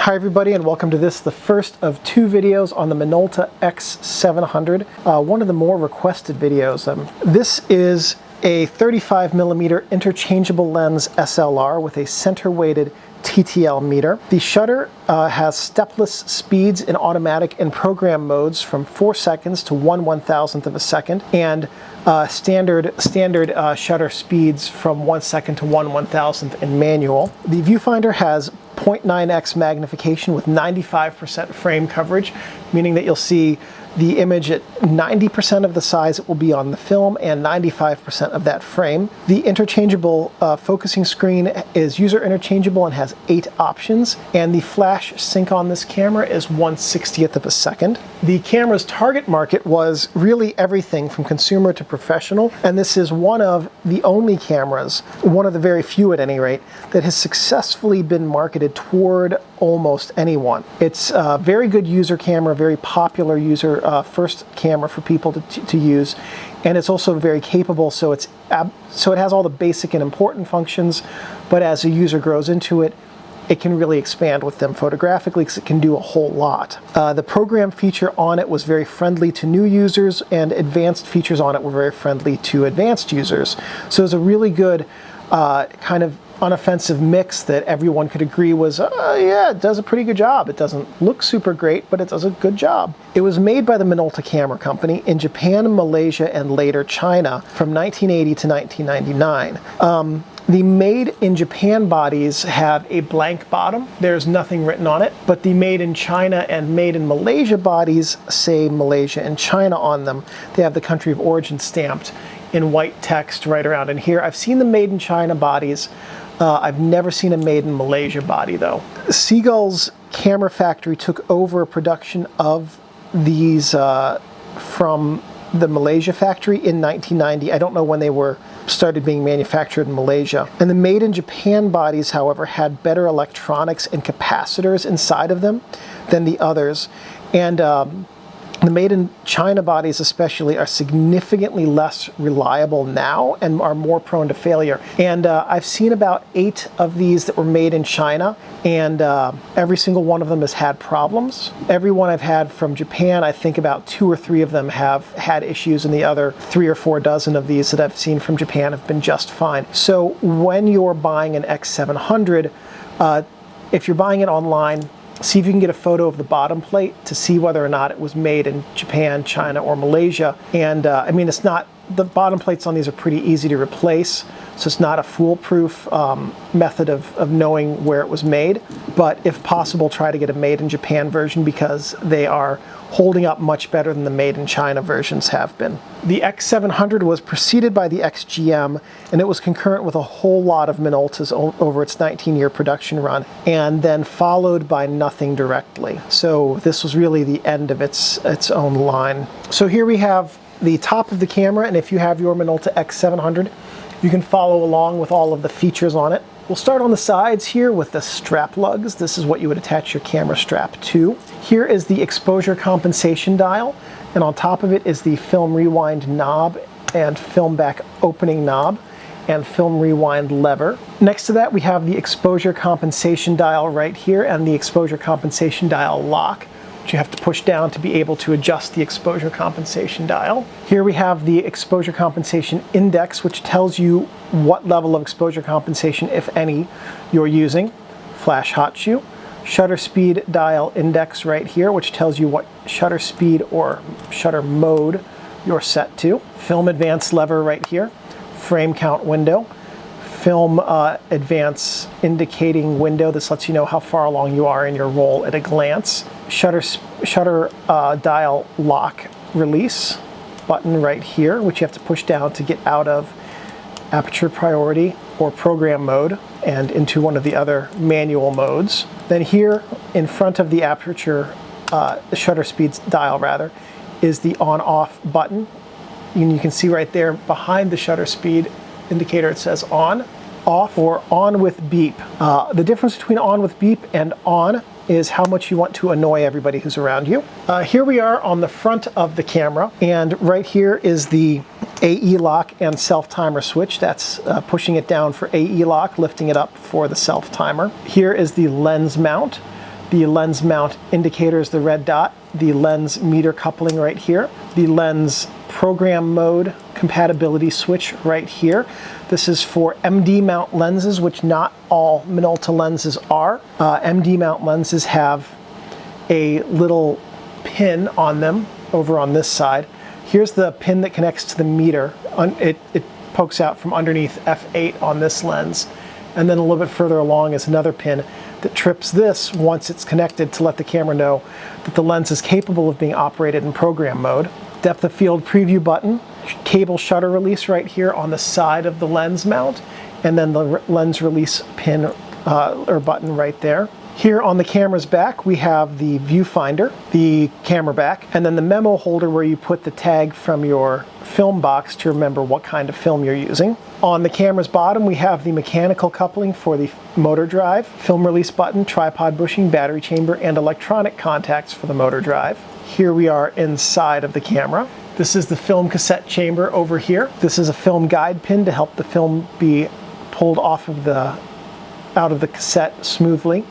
Hi everybody, and welcome to the first of two videos on the Minolta X-700, one of the more requested videos. This is a 35mm interchangeable lens SLR with a center-weighted TTL meter. The shutter has stepless speeds in automatic and program modes from 4 seconds to 1/1000th of a second, and standard shutter speeds from 1 second to 1/1000th in manual. The viewfinder has 0.9x magnification with 95% frame coverage, meaning that you'll see the image at 90% of the size it will be on the film and 95% of that frame. The interchangeable focusing screen is user interchangeable and has 8 options, and the flash sync on this camera is 1/60th of a second. The camera's target market was really everything from consumer to professional, and this is one of the only cameras, one of the very few at any rate, that has successfully been marketed toward almost anyone. It's a very good user camera, very popular user first camera for people to use, and it's also very capable, so it has all the basic and important functions, but as a user grows into it, it can really expand with them photographically because it can do a whole lot. The program feature on it was very friendly to new users, and advanced features on it were very friendly to advanced users. So it's a really good kind of unoffensive mix that everyone could agree was, yeah, it does a pretty good job. It doesn't look super great, but it does a good job. It was made by the Minolta Camera Company in Japan, Malaysia, and later China from 1980 to 1999. The made in Japan bodies have a blank bottom. There's nothing written on it, but the made in China and made in Malaysia bodies say Malaysia and China on them. They have the country of origin stamped in white text right around in here. I've seen the made in China bodies. I've never seen a made in Malaysia body though. Seagull's camera factory took over production of these from the Malaysia factory in 1990. I don't know when they started being manufactured in Malaysia. And the made in Japan bodies, however, had better electronics and capacitors inside of them than the others. And the made in China bodies especially are significantly less reliable now and are more prone to failure. And I've seen about 8 of these that were made in China, and every single one of them has had problems. Every one I've had from Japan, I think about 2 or 3 of them have had issues, and the other 3 or 4 dozen of these that I've seen from Japan have been just fine. So when you're buying an X700, if you're buying it online, see if you can get a photo of the bottom plate to see whether or not it was made in Japan, China, or Malaysia. And I mean, it's not, the bottom plates on these are pretty easy to replace, so it's not a foolproof method of knowing where it was made. But if possible, try to get a made in Japan version because they are holding up much better than the made in China versions have been. The X700 was preceded by the XGM, and it was concurrent with a whole lot of Minoltas over its 19-year production run, and then followed by nothing directly. So this was really the end of its own line. So here we have the top of the camera, and if you have your Minolta X700, you can follow along with all of the features on it. We'll start on the sides here with the strap lugs. This is what you would attach your camera strap to. Here is the exposure compensation dial, and on top of it is the film rewind knob and film back opening knob and film rewind lever. Next to that we have the exposure compensation dial right here and the exposure compensation dial lock, which you have to push down to be able to adjust the exposure compensation dial. Here we have the exposure compensation index, which tells you what level of exposure compensation, if any, you're using. Flash hot shoe. Shutter speed dial index right here, which tells you what shutter speed or shutter mode you're set to. Film advance lever right here. Frame count window. Film advance indicating window. This lets you know how far along you are in your roll at a glance. Shutter dial lock release button right here, which you have to push down to get out of aperture priority or program mode and into one of the other manual modes. Then here in front of the aperture, the shutter speed dial rather, is the on-off button. And you can see right there behind the shutter speed indicator it says on, off, or on with beep. The difference between on with beep and on is how much you want to annoy everybody who's around you. Here we are on the front of the camera, and right here is the AE lock and self-timer switch. That's pushing it down for AE lock, lifting it up for the self-timer. Here is the lens mount, The lens mount indicator is the red dot, the lens meter coupling right here, the lens program mode compatibility switch right here. This is for MD mount lenses, which not all Minolta lenses are. MD mount lenses have a little pin on them over on this side. Here's the pin that connects to the meter. It pokes out from underneath f8 on this lens. And then a little bit further along is another pin that trips this once it's connected to let the camera know that the lens is capable of being operated in program mode. Depth of field preview button, cable shutter release right here on the side of the lens mount, and then the lens release pin or button right there. Here on the camera's back, we have the viewfinder, the camera back, and then the memo holder where you put the tag from your film box to remember what kind of film you're using. On the camera's bottom, we have the mechanical coupling for the motor drive, film release button, tripod bushing, battery chamber, and electronic contacts for the motor drive. Here we are inside of the camera. This is the film cassette chamber over here. This is a film guide pin to help the film be pulled off of out of the cassette smoothly.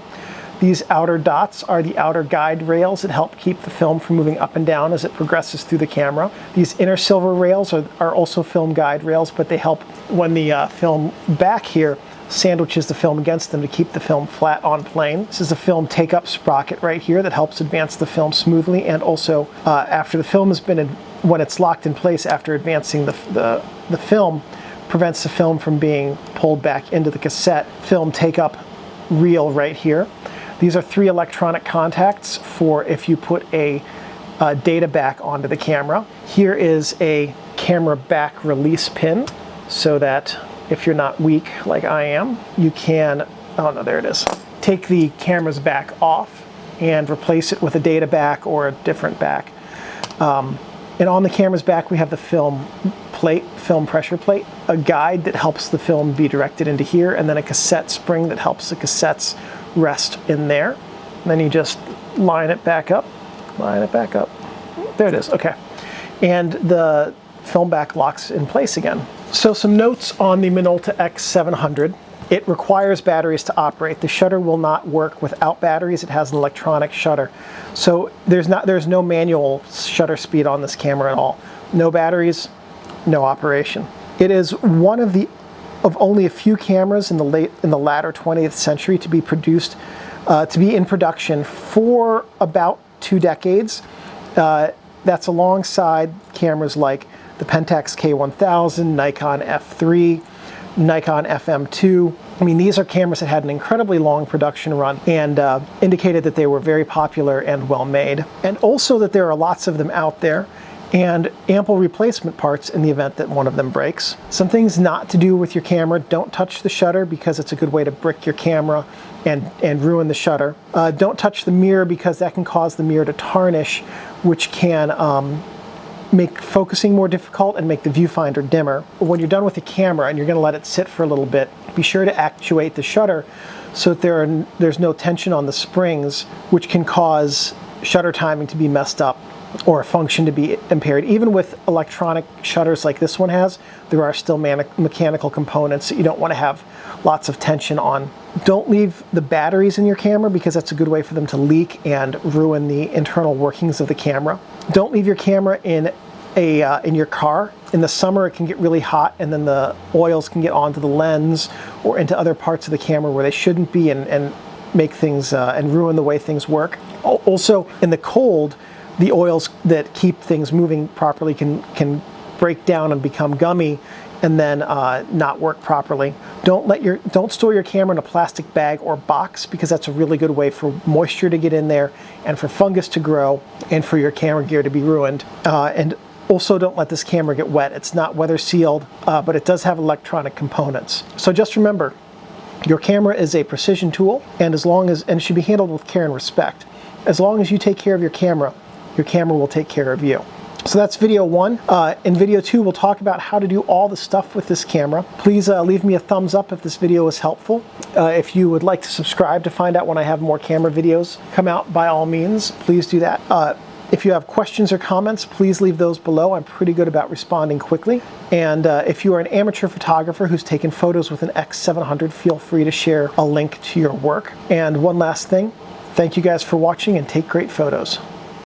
These outer dots are the outer guide rails that help keep the film from moving up and down as it progresses through the camera. These inner silver rails are also film guide rails, but they help when the film back here sandwiches the film against them to keep the film flat on plane. This is a film take-up sprocket right here that helps advance the film smoothly, and also after the film has been, when it's locked in place after advancing the film, prevents the film from being pulled back into the cassette. Film take-up reel right here. These are 3 electronic contacts for if you put a data back onto the camera. Here is a camera back release pin so that if you're not weak like I am, you can, oh no, there it is. Take the camera's back off and replace it with a data back or a different back. And on the camera's back, we have the film plate, film pressure plate, a guide that helps the film be directed into here, and then a cassette spring that helps the cassettes rest in there. And then you just line it back up, line it back up. There it is, okay. And the film back locks in place again. So some notes on the Minolta X-700. It requires batteries to operate. The shutter will not work without batteries. It has an electronic shutter. So there's no manual shutter speed on this camera at all. No batteries, no operation. It is one of only a few cameras in the latter 20th century to be produced, to be in production for about 2 decades. That's alongside cameras like the Pentax K1000, Nikon F3, Nikon FM2. I mean, these are cameras that had an incredibly long production run and indicated that they were very popular and well made. And also that there are lots of them out there and ample replacement parts in the event that one of them breaks. Some things not to do with your camera: don't touch the shutter because it's a good way to brick your camera and ruin the shutter. Don't touch the mirror because that can cause the mirror to tarnish, which can make focusing more difficult and make the viewfinder dimmer. When you're done with the camera and you're going to let it sit for a little bit, be sure to actuate the shutter so that there's no tension on the springs, which can cause shutter timing to be messed up or a function to be impaired. Even with electronic shutters like this one has, there are still mechanical components that you don't want to have lots of tension on. Don't leave the batteries in your camera because that's a good way for them to leak and ruin the internal workings of the camera. Don't leave your camera in your car. In the summer it can get really hot and then the oils can get onto the lens or into other parts of the camera where they shouldn't be and make things and ruin the way things work. Also, in the cold, the oils that keep things moving properly can break down and become gummy and then not work properly. Don't store your camera in a plastic bag or box because that's a really good way for moisture to get in there and for fungus to grow and for your camera gear to be ruined. And also don't let this camera get wet. It's not weather sealed, but it does have electronic components. So just remember, your camera is a precision tool, and it should be handled with care and respect. As long as you take care of your camera will take care of you. So that's video 1. In video 2, we'll talk about how to do all the stuff with this camera. Please leave me a thumbs up if this video was helpful. If you would like to subscribe to find out when I have more camera videos come out, by all means, please do that. If you have questions or comments, please leave those below. I'm pretty good about responding quickly. And if you are an amateur photographer who's taken photos with an X700, feel free to share a link to your work. And one last thing, Thank you guys for watching and take great photos.